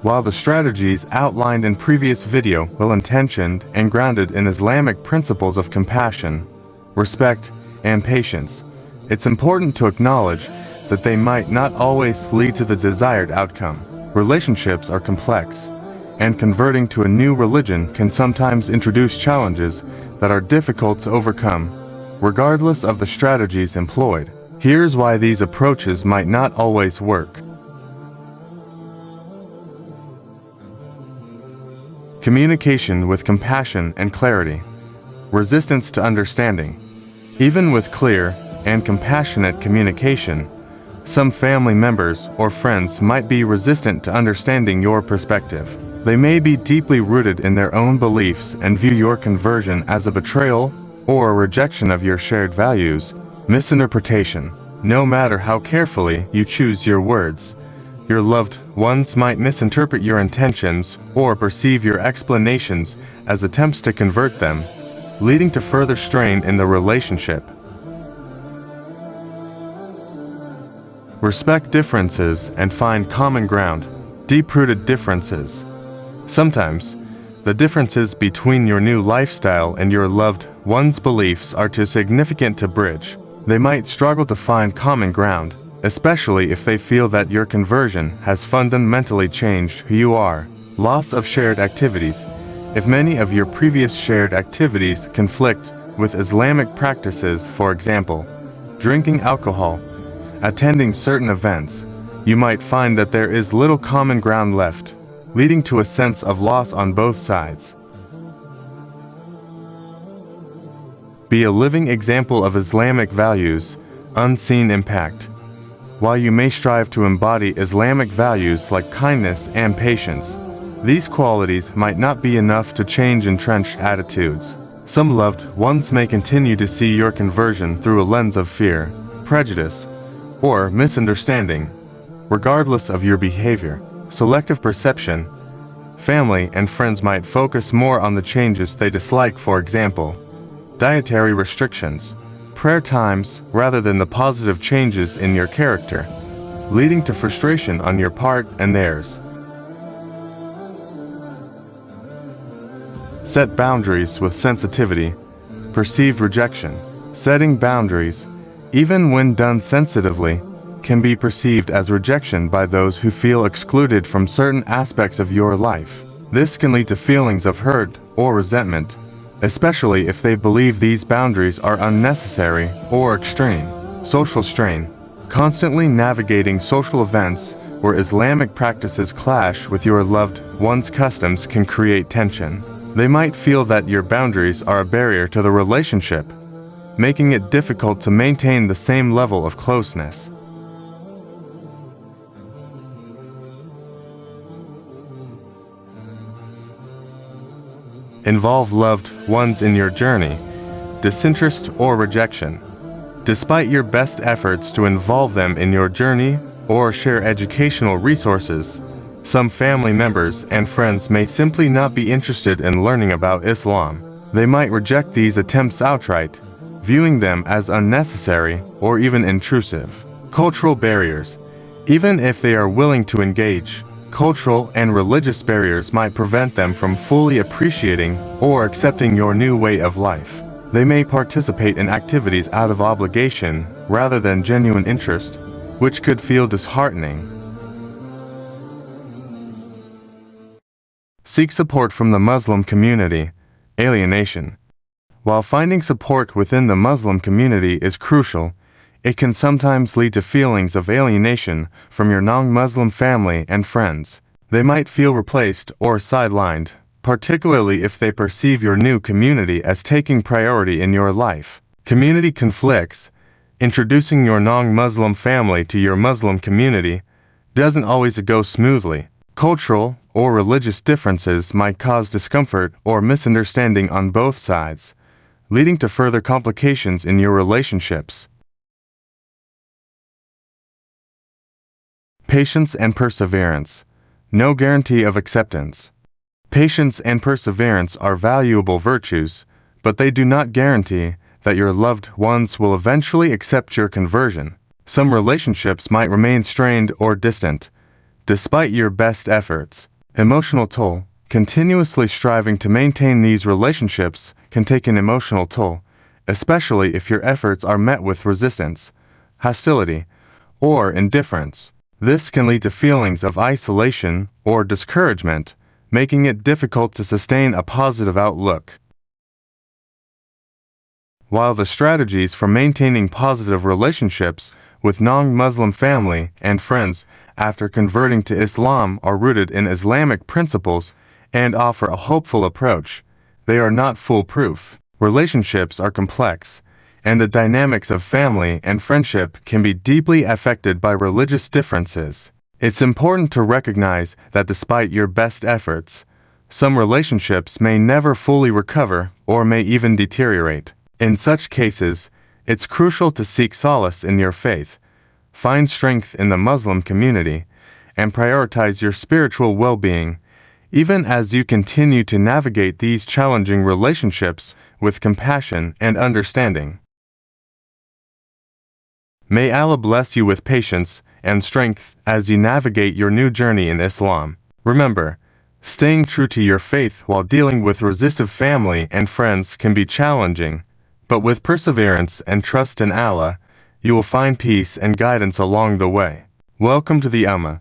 While the strategies outlined in previous video are well-intentioned and grounded in Islamic principles of compassion, respect, and patience, it's important to acknowledge that they might not always lead to the desired outcome. Relationships are complex, and converting to a new religion can sometimes introduce challenges that are difficult to overcome, regardless of the strategies employed. Here's why these approaches might not always work. Communication with compassion and clarity. Resistance to understanding. Even with clear and compassionate communication, some family members or friends might be resistant to understanding your perspective. They may be deeply rooted in their own beliefs and view your conversion as a betrayal or a rejection of your shared values. Misinterpretation. No matter how carefully you choose your words, your loved ones might misinterpret your intentions or perceive your explanations as attempts to convert them, leading to further strain in the relationship. Respect differences and find common ground. Deep-rooted differences. Sometimes, the differences between your new lifestyle and your loved one's beliefs are too significant to bridge. They might struggle to find common ground, especially if they feel that your conversion has fundamentally changed who you are. Loss of shared activities. If many of your previous shared activities conflict with Islamic practices, for example, drinking alcohol, attending certain events, you might find that there is little common ground left, leading to a sense of loss on both sides. Be a living example of Islamic values, unseen impact. While you may strive to embody Islamic values like kindness and patience, these qualities might not be enough to change entrenched attitudes. Some loved ones may continue to see your conversion through a lens of fear, prejudice, or misunderstanding, regardless of your behavior. Selective perception. Family and friends might focus more on the changes they dislike, for example, dietary restrictions, prayer times, rather than the positive changes in your character, leading to frustration on your part and theirs. Set boundaries with sensitivity. Perceived rejection. Setting boundaries, even when done sensitively, can be perceived as rejection by those who feel excluded from certain aspects of your life. This can lead to feelings of hurt or resentment, especially if they believe these boundaries are unnecessary or extreme. Social strain. Constantly navigating social events where Islamic practices clash with your loved one's customs can create tension. They might feel that your boundaries are a barrier to the relationship, making it difficult to maintain the same level of closeness. Involve loved ones in your journey. Disinterest or rejection. Despite your best efforts to involve them in your journey or share educational resources, some family members and friends may simply not be interested in learning about Islam. They might reject these attempts outright, viewing them as unnecessary or even intrusive. Cultural barriers. Even if they are willing to engage, cultural and religious barriers might prevent them from fully appreciating or accepting your new way of life. They may participate in activities out of obligation rather than genuine interest, which could feel disheartening. Seek support from the Muslim community. Alienation. While finding support within the Muslim community is crucial, it can sometimes lead to feelings of alienation from your non-Muslim family and friends. They might feel replaced or sidelined, particularly if they perceive your new community as taking priority in your life. Community conflicts. Introducing your non-Muslim family to your Muslim community doesn't always go smoothly. Cultural or religious differences might cause discomfort or misunderstanding on both sides, leading to further complications in your relationships. Patience and perseverance. No guarantee of acceptance. Patience and perseverance are valuable virtues, but they do not guarantee that your loved ones will eventually accept your conversion. Some relationships might remain strained or distant, Despite your best efforts, emotional toll. Continuously striving to maintain these relationships can take an emotional toll, especially if your efforts are met with resistance, hostility, or indifference. This can lead to feelings of isolation or discouragement, making it difficult to sustain a positive outlook. While the strategies for maintaining positive relationships with non-Muslim family and friends after converting to Islam are rooted in Islamic principles and offer a hopeful approach, they are not foolproof. Relationships are complex, and the dynamics of family and friendship can be deeply affected by religious differences. It's important to recognize that despite your best efforts, some relationships may never fully recover or may even deteriorate. In such cases, it's crucial to seek solace in your faith, find strength in the Muslim community, and prioritize your spiritual well-being, even as you continue to navigate these challenging relationships with compassion and understanding. May Allah bless you with patience and strength as you navigate your new journey in Islam. Remember, staying true to your faith while dealing with resistive family and friends can be challenging, but with perseverance and trust in Allah, you will find peace and guidance along the way. Welcome to the Ummah,